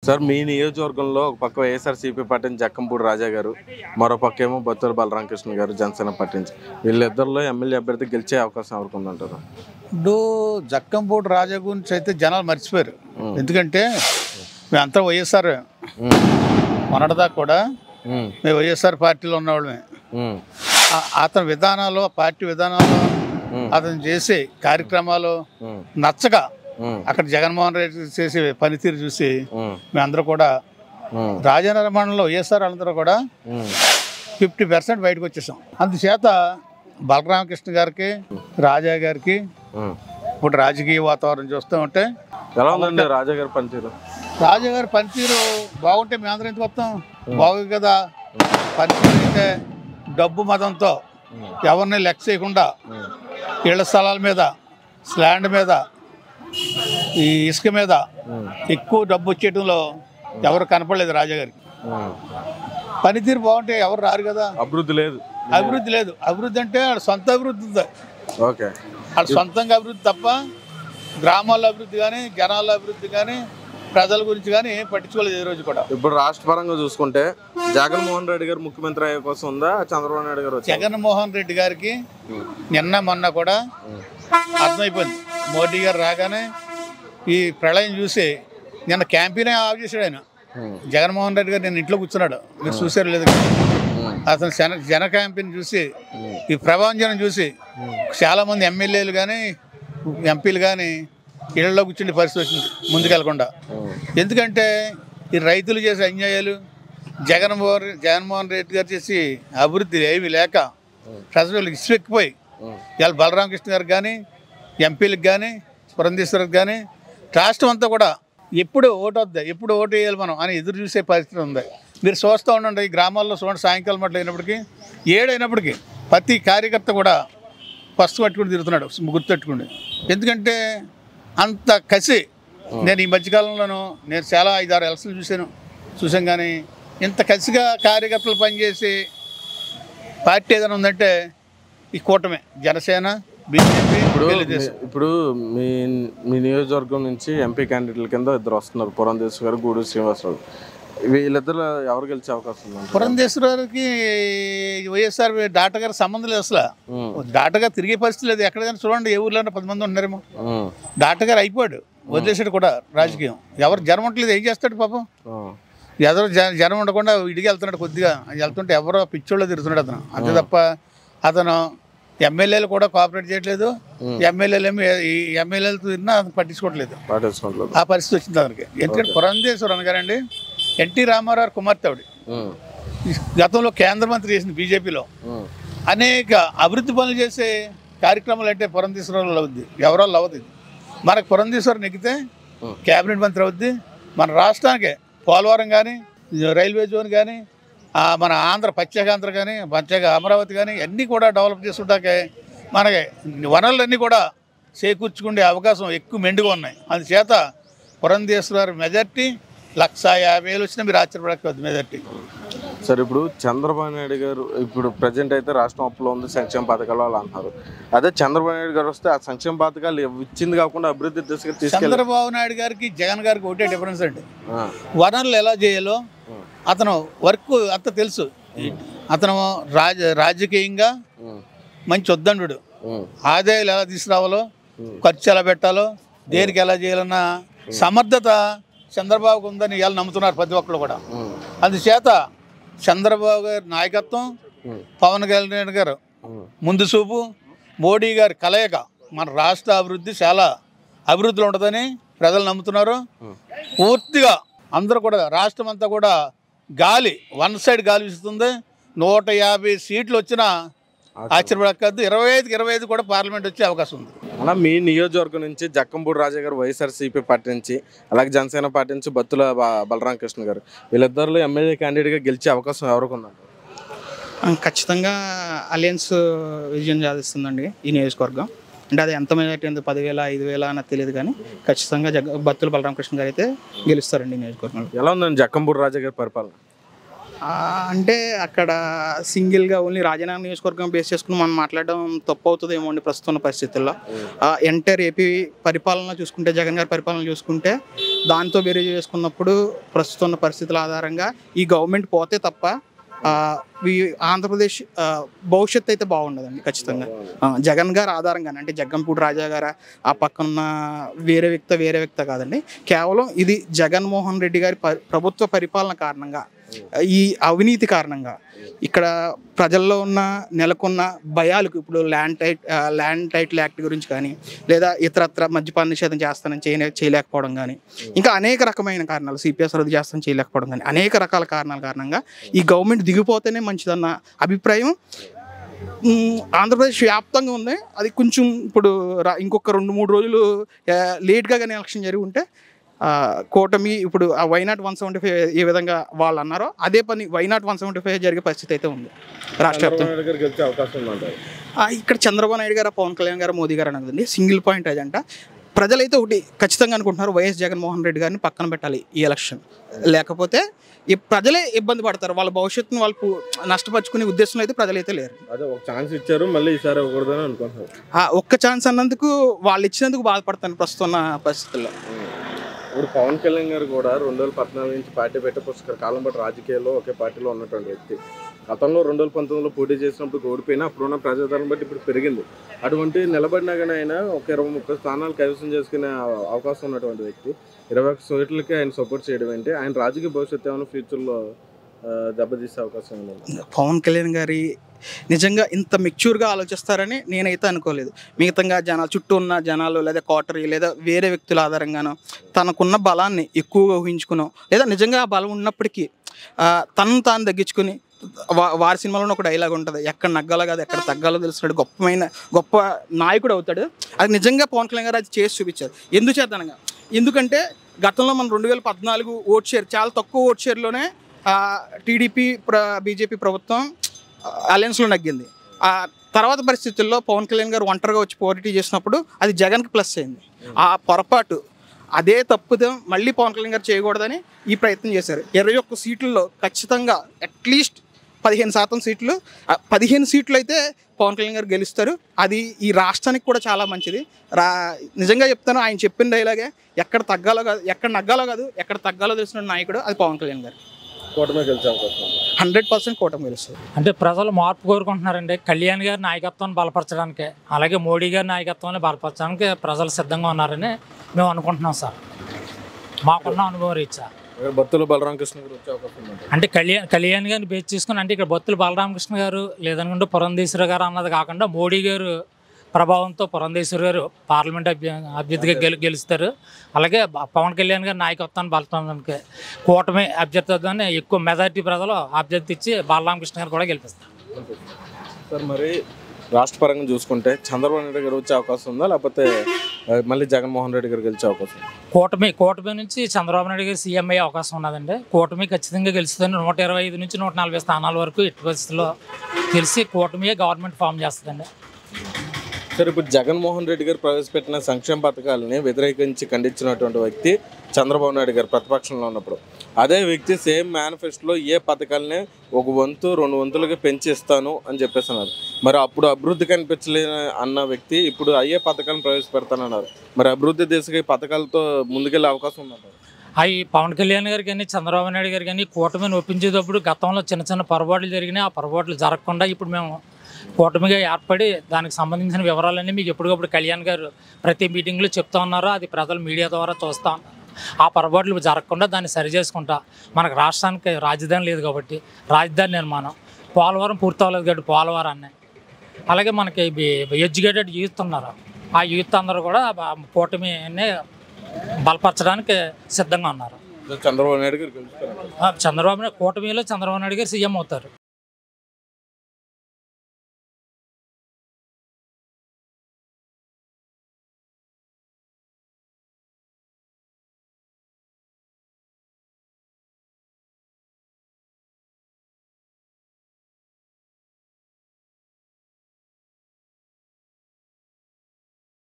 Sir మీ నియోజకవర్గంలో ఒక పక్క వైఎస్ఆర్సీపీ పార్టీ నుంచి జక్కంపూడి రాజా గారు, మరో పక్క ఏమో బత్తుల బలరామకృష్ణ గారు జనసేన పార్టీ నుంచి. వీళ్ళిద్దరిలో ఎమ్మెల్యే అభ్యర్థి గెలిచే అవకాశం ఎవరికి ఉందంటారు? ఇప్పుడు జక్కంపూడి రాజా గురించి అయితే జనాలు మర్చిపోయారు. ఎందుకంటే మేమంతా వైఎస్ఆర్, మొన్నటిదాకా కూడా మేము వైఎస్ఆర్ పార్టీలో ఉన్నవాళ్ళమే. అతని విధానాలు, పార్టీ విధానాలు, అతను చేసే కార్యక్రమాలు నచ్చక అక్కడ జగన్మోహన్ రెడ్డి చేసే పనితీరు చూసి మేమందరూ కూడా రాజేంద్ర మండలంలో వైఎస్ఆర్ అందరూ కూడా 50% బయటకు వచ్చేసాం. అందుచేత బలరామకృష్ణ గారికి, రాజా గారికి ఇప్పుడు రాజకీయ వాతావరణం చూస్తూ ఉంటే ఎలా ఉందండి రాజా గారి పనితీరు? రాజా గారి పనితీరు బాగుంటే మేమందరం ఎందుకు వస్తాం? బాగుంది కదా. పనితీరు అయితే డబ్బు మతంతో ఎవరిని లెక్క చేయకుండా ఇళ్ల స్థలాల మీద, స్లాండ్ మీద, ఈ ఇసుక మీద ఎక్కువ డబ్బు వచ్చేయడంలో ఎవరు కనపడలేదు రాజా గారికి. పనితీరు బాగుంటే ఎవరు రారు కదా. అభివృద్ధి లేదు. అభివృద్ధి అంటే వాళ్ళ సొంత అభివృద్ధి ఉంది. ఓకే, వాళ్ళ సొంతంగా అభివృద్ధి తప్ప గ్రామాల అభివృద్ధి కానీ, జనాల అభివృద్ధి కానీ, ప్రజల గురించి కానీ ఏం పట్టించుకోలేదు ఈ రోజు కూడా. ఇప్పుడు రాష్ట్ర పరంగా చూసుకుంటే జగన్మోహన్ రెడ్డి గారు ముఖ్యమంత్రి అయ్యే కోసం ఉందా, చంద్రబాబు నాయుడు గారు? జగన్మోహన్ రెడ్డి గారికి నిన్న మొన్న కూడా అర్థమైపోయింది. మోడీ గారు రాగానే ఈ ప్రళయం చూసి నిన్న క్యాంపెయిన్ ఆఫ్ చేశాడు ఆయన. జగన్మోహన్ రెడ్డి గారు నిన్న ఇంట్లో కూర్చున్నాడు, మీరు చూసారు లేదు. అతను జన క్యాంపెయిన్ చూసి, ఈ ప్రభావం చూసి చాలామంది ఎమ్మెల్యేలు కానీ, ఎంపీలు కానీ ఇళ్లలో కూర్చుండే పరిస్థితి వచ్చింది ముందుకెళ్ళకుండా. ఎందుకంటే ఈ రైతులు చేసే అన్యాయాలు, జగన్మోహన్ రెడ్డి గారు చేసి అభివృద్ధి ఏమీ లేక ప్రజలకు ఇసుపెక్కిపోయి ఇవాళ బలరామకృష్ణ గారికి కానీ, ఎంపీలకు కానీ, పురంధేశ్వరికి కానీ రాష్ట్రం అంతా కూడా ఎప్పుడు ఓటు వద్దా, ఎప్పుడు ఓటు వేయాలి మనం అని ఎదురు చూసే పరిస్థితి ఉంది. మీరు చూస్తూ ఉండండి, ఈ గ్రామాల్లో చూడండి, సాయంకాలం మట్లు అయినప్పటికీ, ఏడైనప్పటికీ ప్రతి కార్యకర్త కూడా ఫస్ట్ పట్టుకుని తిరుగుతున్నాడు, గుర్తుపెట్టుకోండి. ఎందుకంటే అంత కసి. నేను ఈ మధ్యకాలంలోనూ నేను చాలా 5-6 ఎలక్షన్లు చూసాం కానీ ఇంత కసిగా కార్యకర్తలు పనిచేసి పార్టీ ఏదైనా ఉందంటే ఈ కూటమి, జనసేన, బీజేపీ, తెలుగుదేశం. ఇప్పుడు మీ నియోజకవర్గం నుంచి ఎంపీ క్యాండిడేట్ల కింద ఇద్దరు వస్తున్నారు, పురంధేశ్వర్ గారు, గూడూరు శ్రీనివాసరావు. వీళ్ళిద్దరు ఎవరు గెలిచే అవకాశం ఉంది? పురంధేశ్వర్ గారికి వైఎస్ఆర్ డాటా గారికి సంబంధం లేదు. అసలు డాటగా తిరిగే పరిస్థితి లేదు. ఎక్కడైనా చూడండి, ఏ ఊర్లో 10 మంది ఉన్నారేమో. డాటా గారు అయిపోయాడు, వదిలేసాడు కూడా రాజకీయం. ఎవరు జనం ఉండలేదు, ఏం చేస్తాడు పాపం. ఎవరు జనం ఉండకుండా ఇడికి వెళ్తున్నాడు, కొద్దిగా వెళ్తుంటే ఎవరో పిచ్చోళ్ళు తిరుగుతున్నాడు అతను, అంతే తప్ప అతను ఎమ్మెల్యేలు కూడా కోఆపరేట్ చేయట్లేదు. ఎమ్మెల్యేలు తిరిగినా అతను పట్టించుకోవట్లేదు. ఆ పరిస్థితి వచ్చింది అతనికి. ఎందుకంటే పురంధేశ్వర్ అనగారండి ఎన్టీ రామారావు కుమార్తె ఆవిడ. గతంలో కేంద్ర మంత్రి చేసింది బీజేపీలో. అనేక అభివృద్ధి పనులు చేసే కార్యక్రమాలు అంటే పురంధేశ్వరరావు అవుద్ది, ఎవరో అవుతుంది. మనకు పురంధేశ్వర్ నెగ్గితే క్యాబినెట్ మంత్రి అవుద్ది. మన రాష్ట్రానికి పోలవరం కానీ, రైల్వే జోన్ కానీ, మన ఆంధ్ర ప్రత్యేకాంధ్ర కానీ, ప్రత్యేక అమరావతి కానీ అన్నీ కూడా డెవలప్ చేసుకుంటాకే మనకి వనరులన్నీ కూడా చేకూర్చుకునే అవకాశం ఎక్కువ మెండుగా ఉన్నాయి. అందుచేత పురంధేశ్వర మెజార్టీ 150,000 వచ్చినా మీరు ఆశ్చర్యపడకపోద్ది మెజార్టీ. సార్, ఇప్పుడు చంద్రబాబు నాయుడు గారు ఇప్పుడు ప్రజెంట్ అయితే రాష్ట్రం అప్పులో ఉంది, సంక్షేమ పథకాలు వాళ్ళు అంటున్నారు. అదే చంద్రబాబు నాయుడు గారు వస్తే ఆ సంక్షేమ పథకాలు ఇచ్చింది కాకుండా అభివృద్ధి తీసుకెళ్ళి చంద్రబాబు నాయుడు గారికి జగన్ గారికి ఒకటే డిఫరెన్స్ అండి. వనరులు ఎలా చేయాలో అతను వర్క్ అంత తెలుసు. అతను రాజకీయంగా మంచి ఉద్దండు. ఆదాయాలు ఎలా తీసుకురావాలో, ఖర్చు ఎలా పెట్టాలో, దేనికి ఎలా చేయాలన్న సమర్థత చంద్రబాబుకు ఉందని ఇవాళ నమ్ముతున్నారు ప్రతి ఒక్కరు కూడా. అందుచేత చంద్రబాబు గారి నాయకత్వం, పవన్ కళ్యాణ్ గారు ముందు చూపు, మోడీ గారి కలయిక మన రాష్ట్ర అభివృద్ధి చాలా అభివృద్ధిలో ఉంటుందని ప్రజలు నమ్ముతున్నారు. పూర్తిగా అందరూ కూడా రాష్ట్రం అంతా కూడా గాలి వన్ సైడ్ గాలి వీస్తుంది. 150 సీట్లు వచ్చినా ఆశ్చర్యపడక్కద్దు. 25 కూడా పార్లమెంట్ వచ్చే అవకాశం ఉంది. అలా మీ నియోజకవర్గం నుంచి జక్కంపూడి రాజా గారు వైఎస్ఆర్సీపీ పార్టీ నుంచి, అలాగే జనసేన పార్టీ నుంచి బత్తుల బలరామకృష్ణ గారు, వీళ్ళిద్దరిలో ఎమ్మెల్యే క్యాండిడేట్గా గెలిచే అవకాశం ఎవరికి ఉందండి? ఖచ్చితంగా అలయన్స్ విజయం సాధిస్తుందండి ఈ నియోజకవర్గం. అంటే అది ఎంత మెజార్టీ, 10,000 5,000 నాకు తెలియదు, కానీ ఖచ్చితంగా బత్తుల బలరామకృష్ణ గారు అయితే గెలుస్తారండి ఈ నియోజకవర్గంలో. ఎలా ఉందండి జక్కంపూడి రాజా గారి పరిపాలన? అంటే అక్కడ సింగిల్గా ఓన్లీ రాజనగరం నియోజకవర్గం బేస్ చేసుకుని మనం మాట్లాడడం తప్పు అవుతుందేమో అండి ప్రస్తుత పరిస్థితుల్లో. ఎంటైర్ ఏపీ పరిపాలన చూసుకుంటే, జగన్ గారి పరిపాలన చూసుకుంటే దాంతో బేరీ చేసుకున్నప్పుడు ప్రస్తుతం ఉన్న పరిస్థితుల ఆధారంగా ఈ గవర్నమెంట్ పోతే తప్ప ఆంధ్రప్రదేశ్ భవిష్యత్తు అయితే బాగుండదండి ఖచ్చితంగా. జగన్ గారు ఆధారంగానే, అంటే జగ్గంపూడి రాజా గారు ఆ పక్కన వేరే వ్యక్తి కాదండి, కేవలం ఇది జగన్మోహన్ రెడ్డి గారి ప్రభుత్వ పరిపాలన కారణంగా, ఈ అవినీతి కారణంగా ఇక్కడ ప్రజల్లో నెలకొన్న భయాలకు, ఇప్పుడు ల్యాండ్ టైటిల్ యాక్ట్ గురించి కానీ, లేదా ఇతరత్ర మద్యపాన నిషేధం చేస్తానని చేయలేకపోవడం కానీ, ఇంకా అనేక రకమైన కారణాలు, సిపిఎస్ రద్దు చేస్తానని చేయలేకపోవడం కానీ, అనేక రకాల కారణాల కారణంగా ఈ గవర్నమెంట్ దిగిపోతేనే మంచిదన్న అభిప్రాయం ఆంధ్రప్రదేశ్ వ్యాప్తంగా ఉంది. అది కొంచెం ఇప్పుడు ఇంకొక 2-3 రోజులు లేట్గా కానీ ఎలక్షన్ జరిగి ఉంటే కూటమి ఇప్పుడు ఆ వైనాట్ 175 ఏ విధంగా వాళ్ళు అన్నారో అదే పని వైనాట్ 175 జరిగే పరిస్థితి అయితే ఉంది రాష్ట్ర వ్యాప్తంగా. ఇక్కడ చంద్రబాబు నాయుడు గారు, పవన్ కళ్యాణ్ గారు, మోదీ గారు అన్నదండి సింగిల్ పాయింట్ ఏజెండా. ప్రజలైతే ఒకటి ఖచ్చితంగా అనుకుంటున్నారు, వైఎస్ జగన్మోహన్ రెడ్డి గారిని పక్కన పెట్టాలి ఈ ఎలక్షన్, లేకపోతే ఈ ప్రజలే ఇబ్బంది పడతారు, వాళ్ళ భవిష్యత్తును వాళ్ళు నష్టపరుచుకునే ఉద్దేశంలో అయితే ప్రజలైతే లేరు. అదే ఒక ఛాన్స్ ఇచ్చారు, మళ్ళీ ఈసారి ఇవ్వకూడదని అనుకుంటున్నారు. ఒక్క ఛాన్స్ అన్నందుకు వాళ్ళు ఇచ్చినందుకు బాధపడతాను ప్రస్తుతం ఉన్న పరిస్థితుల్లో. ఇప్పుడు పవన్ కళ్యాణ్ గారు కూడా 2014 నుంచి పార్టీ పెట్టే పుస్తక కాలం పాటు రాజకీయాల్లో ఒకే పార్టీలో ఉన్నటువంటి వ్యక్తి. గతంలో 2019లో పోటీ చేసినప్పుడు ఓడిపోయినా అప్పుడున్న ప్రజాదరణ బట్టి ఇప్పుడు పెరిగింది. అటువంటి నిలబడినా కానీ ఆయన ఒక 20-30 స్థానాలు కైవసం చేసుకునే అవకాశం ఉన్నటువంటి వ్యక్తి. 21 సీట్లకి ఆయన సపోర్ట్ చేయడం ఏంటి? ఆయన రాజకీయ భవిష్యత్తు ఏమైనా ఫ్యూచర్లో దెబ్బతీసే అవకాశం ఉంది? పవన్ కళ్యాణ్ గారి నిజంగా ఇంత మెచ్యూర్గా ఆలోచిస్తారని నేనైతే అనుకోలేదు. మిగతాగా జనాలు చుట్టూ ఉన్న జనాలు లేదా కోటరీ లేదా వేరే వ్యక్తుల ఆధారంగానో తనకున్న బలాన్ని ఎక్కువగా ఊహించుకునో, లేదా నిజంగా ఆ బలం ఉన్నప్పటికీ తను తాను తగ్గించుకుని, వారి సినిమాలో ఒక డైలాగ్ ఉంటుంది, ఎక్కడ నగ్గాలో కాదు ఎక్కడ తగ్గాలో తెలుస్తున్నాడు, గొప్ప నాయకుడు అవుతాడు. అది నిజంగా పవన్ కళ్యాణ్ గారు అది చేసి చూపించారు. ఎందుకంటే గతంలో మనం 2014 ఓట్ షేర్, చాలా తక్కువ ఓట్ షేర్లోనే టీడీపీ బీజేపీ ప్రభుత్వం అలయన్స్లో నగ్గింది. ఆ తర్వాత పరిస్థితుల్లో పవన్ కళ్యాణ్ గారు ఒంటరిగా వచ్చి పోటీ చేసినప్పుడు అది జగన్కి ప్లస్ అయింది. ఆ పొరపాటు, అదే తప్పుదో మళ్ళీ పవన్ కళ్యాణ్ గారు చేయకూడదని ఈ ప్రయత్నం చేశారు. 21 సీట్లలో ఖచ్చితంగా అట్లీస్ట్ 15% సీట్లు, 15 సీట్లు అయితే పవన్ కళ్యాణ్ గారు గెలుస్తారు. అది ఈ రాష్ట్రానికి కూడా చాలా మంచిది. నిజంగా చెప్తాను, ఆయన చెప్పిన డైలాగే, ఎక్కడ తగ్గాలో కాదు ఎక్కడ నగ్గాలో కాదు ఎక్కడ తగ్గాలో తెలిసిన నాయకుడు అది పవన్ కళ్యాణ్ గారు. కూటమి గెలిచే అవకాశం 100% కూటమి గెలుస్తుంది. అంటే ప్రజలు మార్పు కోరుకుంటున్నారండి. కళ్యాణ్ గారి నాయకత్వాన్ని బలపరచడానికి, అలాగే మోడీ గారి నాయకత్వాన్ని బలపరచడానికి ప్రజలు సిద్ధంగా ఉన్నారని మేము అనుకుంటున్నాం సార్, మాకున్న అనుభవం రీత్యా. బత్తుల బలరామకృష్ణ గారు వచ్చే అవకాశం ఉంది అంటే కళ్యాణ్ గారిని బేస్ చేసుకుని, అంటే ఇక్కడ బత్తుల బలరామకృష్ణ గారు లేదనుకుంటే పురంధేశ్వరి గారు అన్నది కాకుండా మోడీ గారు ప్రభావంతో పురంధేశ్వరి గారు పార్లమెంట్ అభ్యర్థిగా గెలుస్తారు. అలాగే పవన్ కళ్యాణ్ గారి నాయకత్వాన్ని బలపడడానికి కూటమి అభ్యర్థిని ఎక్కువ మెజారిటీ ప్రజలు అభ్యర్థి ఇచ్చి బలరామకృష్ణ గారు కూడా గెలిపిస్తారు. సార్, మరి రాష్ట్ర పరంగా చూసుకుంటే చంద్రబాబు నాయుడు గారు వచ్చే అవకాశం ఉందా, లేకపోతే మళ్ళీ జగన్మోహన్ రెడ్డి గారు గెలిచే అవకాశం? కూటమి నుంచి చంద్రబాబు నాయుడు గారు సీఎం అయ్యే అవకాశం ఉన్నదండి. కూటమి ఖచ్చితంగా గెలుస్తుంది. 125 నుంచి 140 స్థానాల వరకు ఎట్టి పరిస్థితుల్లో గెలిచి కూటమియే గవర్నమెంట్ ఫామ్ చేస్తుందండి. సార్, ఇప్పుడు జగన్మోహన్ రెడ్డి గారు ప్రవేశపెట్టిన సంక్షేమ పథకాలని వ్యతిరేకించి ఖండించినటువంటి వ్యక్తి చంద్రబాబు నాయుడు గారు ప్రతిపక్షంలో ఉన్నప్పుడు. అదే వ్యక్తి సేమ్ మేనిఫెస్టోలో ఏ పథకాలని 1 వంతు 2 వంతులకి పెంచిస్తాను అని చెప్పేస్తున్నారు. మరి అప్పుడు అభివృద్ధి కనిపించలేని అన్న వ్యక్తి ఇప్పుడు అయ్యే పథకాలను ప్రవేశపెడతానన్నారు. మరి అభివృద్ధి దిశగా ఈ పథకాలతో ముందుకెళ్ళే అవకాశం ఉందంటారు? అవి పవన్ కళ్యాణ్ గారు కానీ చంద్రబాబు నాయుడు గారు కానీ కూటమిని ఒప్పించేటప్పుడు గతంలో చిన్న పొరపాట్లు జరిగినాయి. ఆ పొరపాట్లు జరగకుండా ఇప్పుడు మేము కూటమిగా ఏర్పడి దానికి సంబంధించిన వివరాలన్నీ మీకు ఎప్పటికప్పుడు కళ్యాణ్ గారు ప్రతి మీటింగ్లో చెప్తా ఉన్నారో అది ప్రజలు మీడియా ద్వారా చూస్తూ ఉన్నారు. ఆ పొరపాట్లు జరగకుండా దాన్ని సరి చేసుకుంటా, మనకు రాష్ట్రానికి రాజధాని లేదు కాబట్టి రాజధాని నిర్మాణం, పోలవరం పూర్తి అవ్వలేదు కాబట్టి పోలవరాన్ని, అలాగే మనకి ఎడ్యుకేటెడ్ యూత్ ఉన్నారు, ఆ యూత్ అందరూ కూడా కూటమిని బలపరచడానికి సిద్ధంగా ఉన్నారు. చంద్రబాబు నాయుడు గారు కూటమిలో చంద్రబాబు నాయుడు గారు సీఎం అవుతారు.